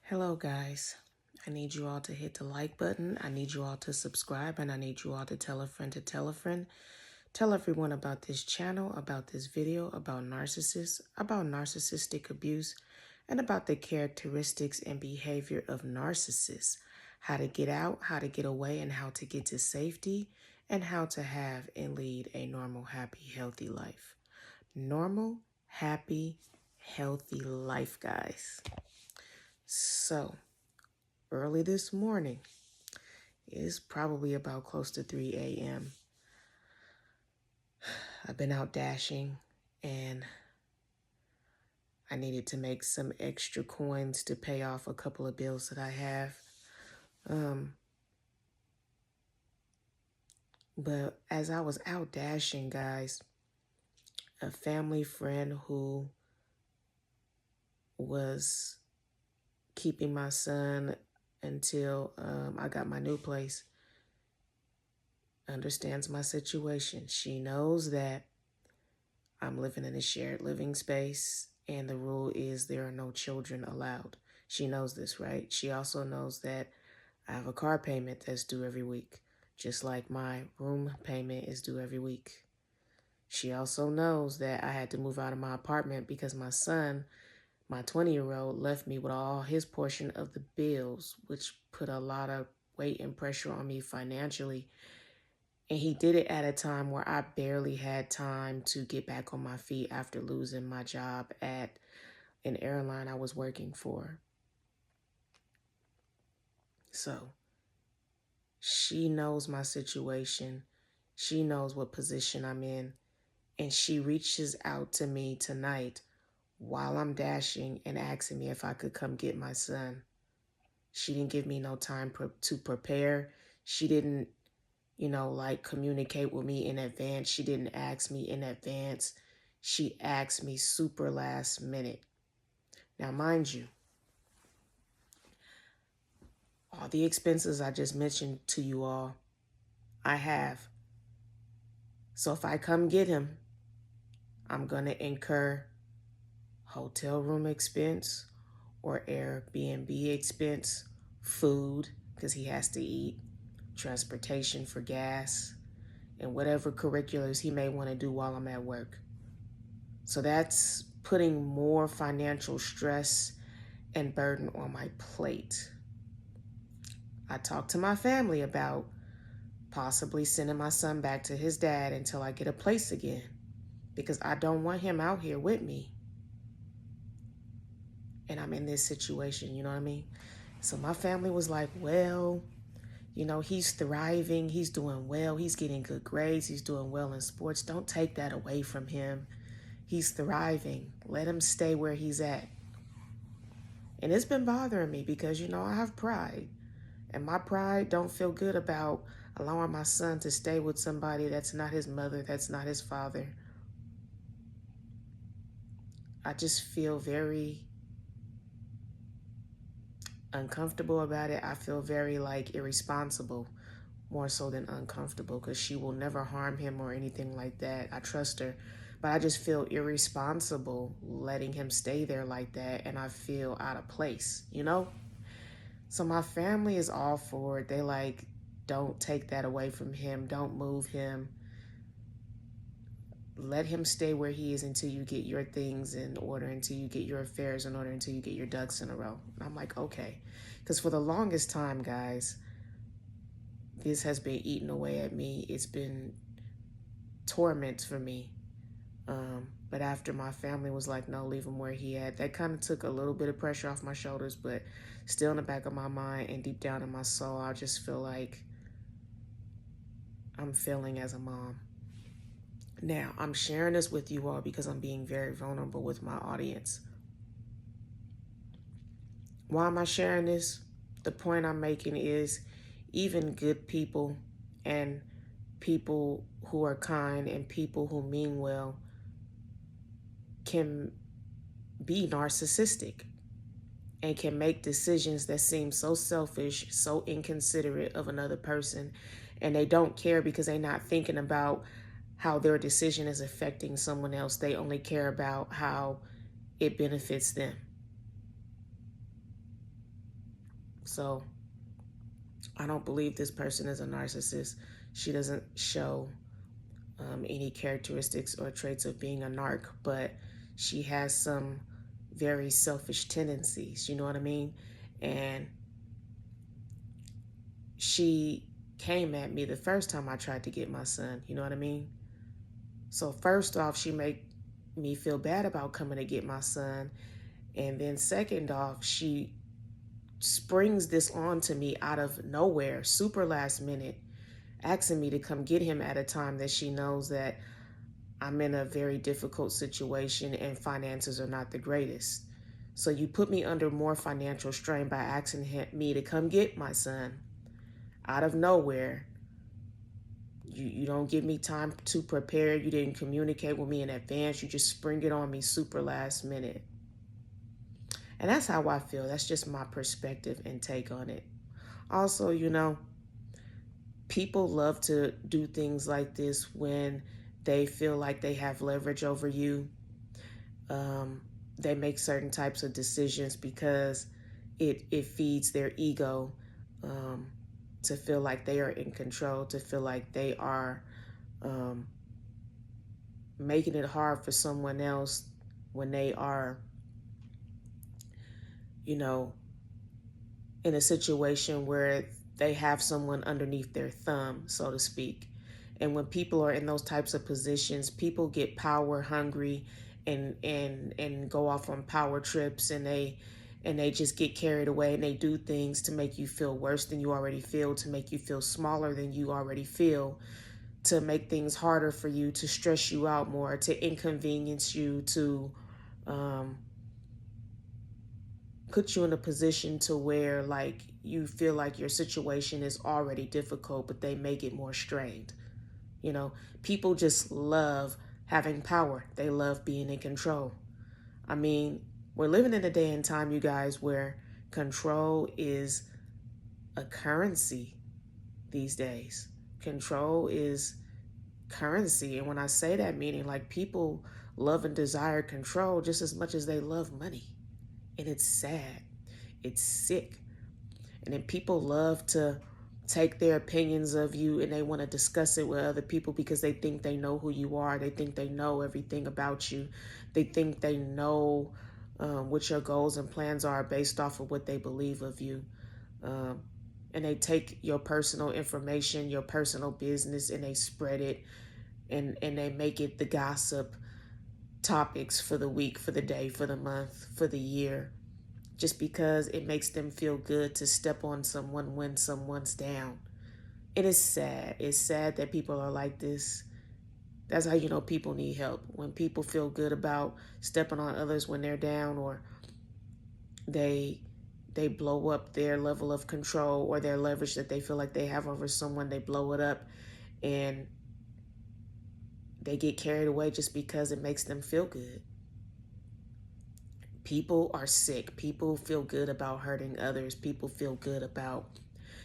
Hello, guys. I need you all to hit the like button. I need you all to subscribe, and I need you all to tell a friend to tell a friend. Tell everyone about this channel, about this video, about narcissists, about narcissistic abuse, and about the characteristics and behavior of narcissists. How to get out, how to get away, and how to get to safety, and how to have and lead a normal, happy, healthy life. Normal, happy, healthy life, guys. So, early this morning, it's probably about close to 3 a.m. I've been out dashing and I needed to make some extra coins to pay off a couple of bills that I have. But as I was out dashing, guys, a family friend who was keeping my son until I got my new place understands my situation. She knows that I'm living in a shared living space, and the rule is there are no children allowed. She knows this, right? She also knows that I have a car payment that's due every week, just like my room payment is due every week. She also knows that I had to move out of my apartment because my son, my 20-year-old, left me with all his portion of the bills, which put a lot of weight and pressure on me financially. And he did it at a time where I barely had time to get back on my feet after losing my job at an airline I was working for. So she knows my situation. She knows what position I'm in. And she reaches out to me tonight while I'm dashing and asking me if I could come get my son. She didn't give me no time to prepare. She didn't communicate with me in advance. She didn't ask me in advance. She asked me super last minute. Now, mind you, all the expenses I just mentioned to you all, I have. So if I come get him, I'm going to incur hotel room expense or Airbnb expense, food, because he has to eat, transportation for gas, and whatever curriculars he may want to do while I'm at work. So that's putting more financial stress and burden on my plate. I talked to my family about possibly sending my son back to his dad until I get a place again, because I don't want him out here with me. And I'm in this situation, you know what I mean? So my family was like, well, he's thriving. He's doing well. He's getting good grades. He's doing well in sports. Don't take that away from him. He's thriving. Let him stay where he's at. And it's been bothering me because, I have pride. And my pride don't feel good about allowing my son to stay with somebody that's not his mother, that's not his father. I just feel very uncomfortable about it. I feel very irresponsible, more so than uncomfortable, because she will never harm him or anything like that. I trust her. But I just feel irresponsible letting him stay there like that, and I feel out of place, So my family is all for it. They don't take that away from him. Don't move him. Let him stay where he is until you get your things in order, until you get your affairs in order, until you get your ducks in a row. And I'm like, okay. Because for the longest time, guys, this has been eating away at me. It's been torment for me. But after my family was like, no, leave him where he at, that kind of took a little bit of pressure off my shoulders, but still in the back of my mind and deep down in my soul, I just feel like I'm failing as a mom. Now, I'm sharing this with you all because I'm being very vulnerable with my audience. Why am I sharing this? The point I'm making is even good people and people who are kind and people who mean well can be narcissistic and can make decisions that seem so selfish, so inconsiderate of another person, and they don't care because they're not thinking about how their decision is affecting someone else. They only care about how it benefits them. So I don't believe this person is a narcissist. She doesn't show any characteristics or traits of being a narc, but she has some very selfish tendencies. You know what I mean? And she came at me the first time I tried to get my son. You know what I mean? So first off, she made me feel bad about coming to get my son. And then second off, she springs this on to me out of nowhere, super last minute, asking me to come get him at a time that she knows that I'm in a very difficult situation and finances are not the greatest. So you put me under more financial strain by asking me to come get my son out of nowhere. You don't give me time to prepare. You didn't communicate with me in advance. You just spring it on me super last minute. And that's how I feel. That's just my perspective and take on it. Also, people love to do things like this when they feel like they have leverage over you. They make certain types of decisions because it feeds their ego, to feel like they are in control, to feel like they are making it hard for someone else when they are, in a situation where they have someone underneath their thumb, so to speak. And when people are in those types of positions, people get power hungry and go off on power trips, and they just get carried away, and they do things to make you feel worse than you already feel, to make you feel smaller than you already feel, to make things harder for you, to stress you out more, to inconvenience you, to put you in a position to where like you feel like your situation is already difficult, but they make it more strained. People just love having power. They love being in control. I mean, we're living in a day and time, you guys, where control is a currency these days. Control is currency. And when I say that, meaning like people love and desire control just as much as they love money. And it's sad. It's sick. And then people love to take their opinions of you and they want to discuss it with other people because they think they know who you are. They think they know everything about you. They think they know what your goals and plans are based off of what they believe of you. And they take your personal information, your personal business, and they spread it, and they make it the gossip topics for the week, for the day, for the month, for the year, just because it makes them feel good to step on someone when someone's down. It is sad. It's sad that people are like this. That's how you know people need help. When people feel good about stepping on others when they're down, or they blow up their level of control or their leverage that they feel like they have over someone, they blow it up, and they get carried away just because it makes them feel good. People are sick. People feel good about hurting others. People feel good about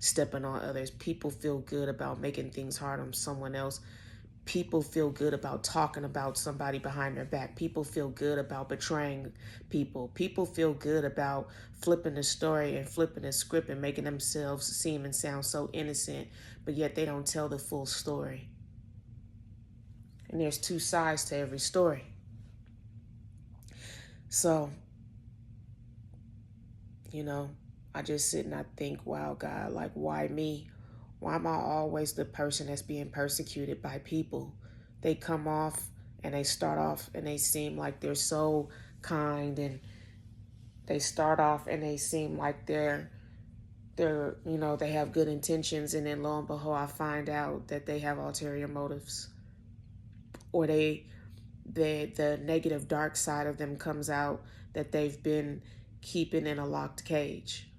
stepping on others. People feel good about making things hard on someone else. People feel good about talking about somebody behind their back. People feel good about betraying people. People feel good about flipping the story and flipping the script and making themselves seem and sound so innocent, but yet they don't tell the full story. And there's two sides to every story. So, I just sit and I think, wow, God, like, why me? Why am I always the person that's being persecuted by people? They come off and they start off and they seem like they're so kind, and they start off and they seem like they have good intentions, and then lo and behold, I find out that they have ulterior motives, or the negative dark side of them comes out that they've been keeping in a locked cage,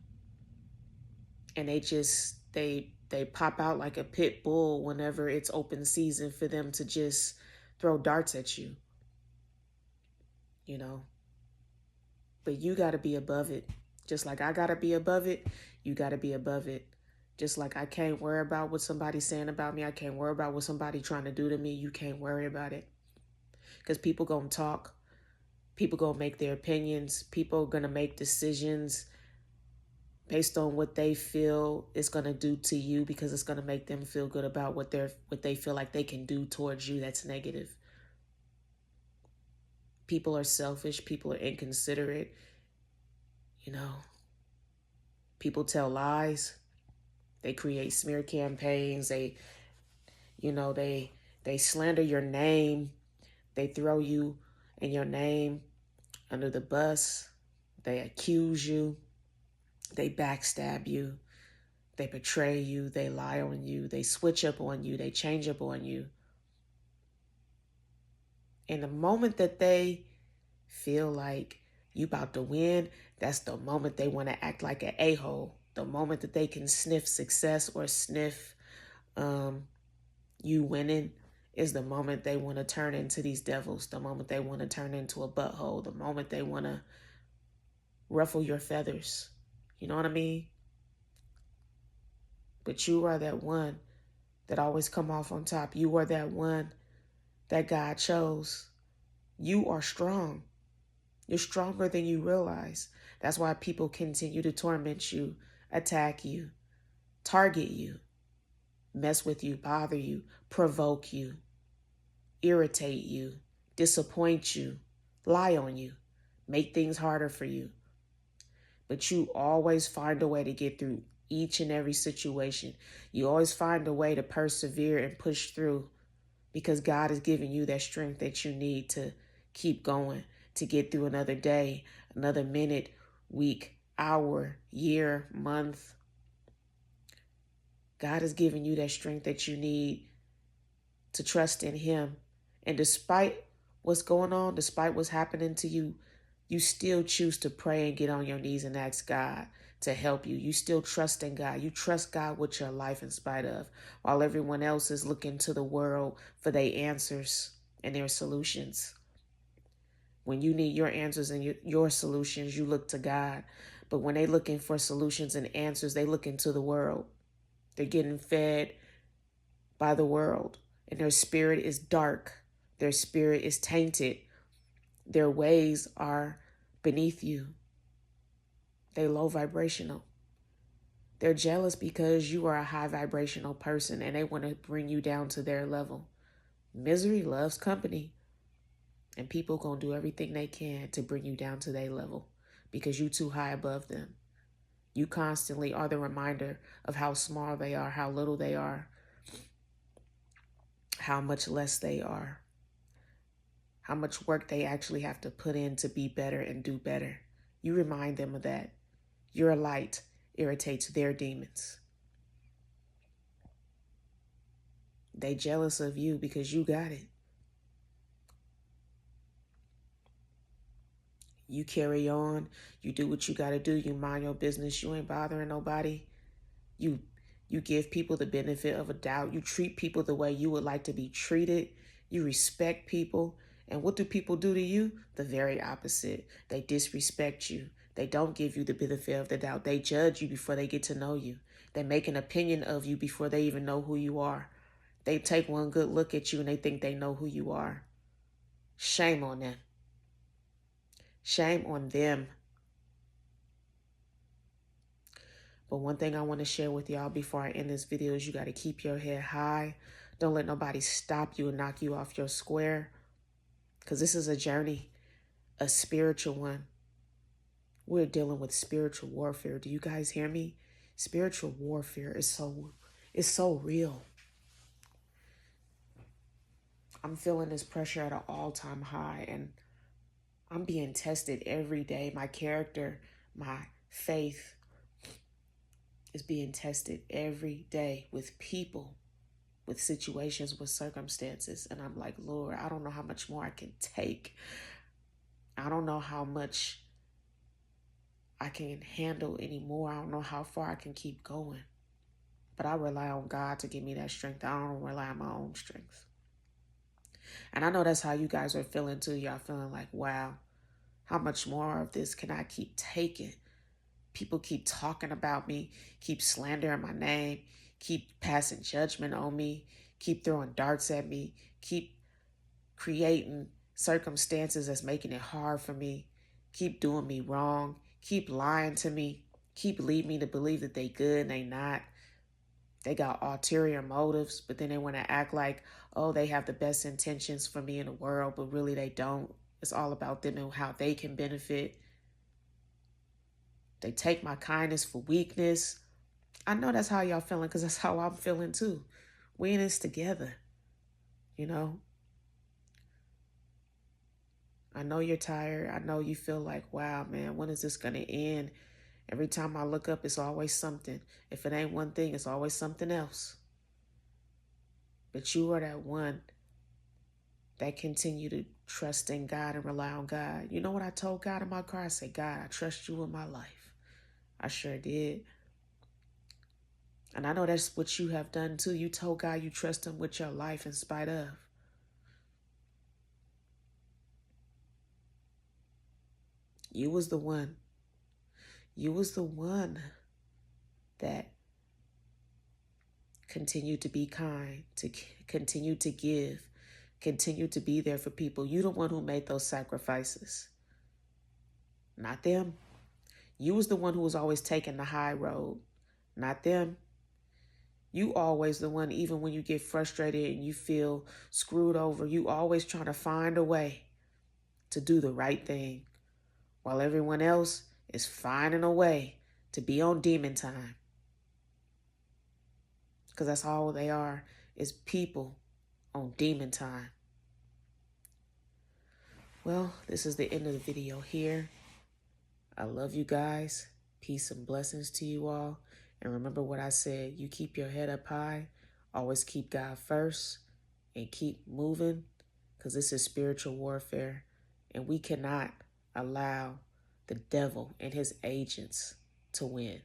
and they pop out like a pit bull whenever it's open season for them to just throw darts at you, But you got to be above it. Just like I got to be above it, you got to be above it. Just like I can't worry about what somebody's saying about me, I can't worry about what somebody's trying to do to me, you can't worry about it. Because people going to talk. People going to make their opinions. People are going to make decisions based on what they feel it's going to do to you, because it's going to make them feel good about what they feel like they can do towards you that's negative. People are selfish, people are inconsiderate, you know. People tell lies. They create smear campaigns. They slander your name. They throw you and your name under the bus. They accuse you. They backstab you. They betray you. They lie on you. They switch up on you. They change up on you. And the moment that they feel like you about to win, that's the moment they want to act like an a-hole. The moment that they can sniff success or sniff you winning is the moment they want to turn into these devils. The moment they want to turn into a butthole. The moment they want to ruffle your feathers. You know what I mean? But you are that one that always come off on top. You are that one that God chose. You are strong. You're stronger than you realize. That's why people continue to torment you, attack you, target you, mess with you, bother you, provoke you, irritate you, disappoint you, lie on you, make things harder for you. But you always find a way to get through each and every situation. You always find a way to persevere and push through, because God has given you that strength that you need to keep going, to get through another day, another minute, week, hour, year, month. God has given you that strength that you need to trust in Him. And despite what's going on, despite what's happening to you, you still choose to pray and get on your knees and ask God to help you. You still trust in God. You trust God with your life in spite of, while everyone else is looking to the world for their answers and their solutions. When you need your answers and your solutions, you look to God. But when they're looking for solutions and answers, they look into the world. They're getting fed by the world, and their spirit is dark. Their spirit is tainted. Their ways are beneath you. They're low vibrational. They're jealous because you are a high vibrational person, and they want to bring you down to their level. Misery loves company, and people gonna do everything they can to bring you down to their level because you too high above them. You constantly are the reminder of how small they are, how little they are, how much less they are, how much work they actually have to put in to be better and do better. You remind them of that. Your light irritates their demons. They jealous of you because you got it. You carry on. You do what you got to do. You mind your business. You ain't bothering nobody. You give people the benefit of a doubt. You treat people the way you would like to be treated. You respect people. And what do people do to you? The very opposite. They disrespect you. They don't give you the benefit of the doubt. They judge you before they get to know you. They make an opinion of you before they even know who you are. They take one good look at you and they think they know who you are. Shame on them. Shame on them. But one thing I want to share with y'all before I end this video is you got to keep your head high. Don't let nobody stop you and knock you off your square, because this is a journey, a spiritual one. We're dealing with spiritual warfare. Do you guys hear me? Spiritual warfare is so real. I'm feeling this pressure at an all-time high, and I'm being tested every day. My character, my faith is being tested every day with people, with situations, with circumstances. And I'm like, Lord, I don't know how much more I can take. I don't know how much I can handle anymore. I don't know how far I can keep going. But I rely on God to give me that strength. I don't rely on my own strength. And I know that's how you guys are feeling too. Y'all feeling like, wow, how much more of this can I keep taking? People keep talking about me, keep slandering my name, keep passing judgment on me, keep throwing darts at me, keep creating circumstances that's making it hard for me, keep doing me wrong, keep lying to me, keep leading me to believe that they good and they not. They got ulterior motives, but then they want to act like, oh, they have the best intentions for me in the world, but really they don't. It's all about them and how they can benefit. They take my kindness for weakness. I know that's how y'all feeling because that's how I'm feeling too. We in this together, you know. I know you're tired. I know you feel like, wow, man, when is this going to end? Every time I look up, it's always something. If it ain't one thing, it's always something else. But you are that one that continue to trust in God and rely on God. You know what I told God in my car? I said, God, I trust you in my life. I sure did. And I know that's what you have done too. You told God you trust him with your life in spite of. You was the one. You was the one that continued to be kind, to continue to give, continue to be there for people. You the one who made those sacrifices, not them. You was the one who was always taking the high road, not them. You always the one, even when you get frustrated and you feel screwed over, you always trying to find a way to do the right thing while everyone else is finding a way to be on demon time. Because that's all they are, is people on demon time. Well, this is the end of the video here. I love you guys. Peace and blessings to you all. And remember what I said, you keep your head up high. Always keep God first and keep moving, because this is spiritual warfare. And we cannot allow the devil and his agents to win.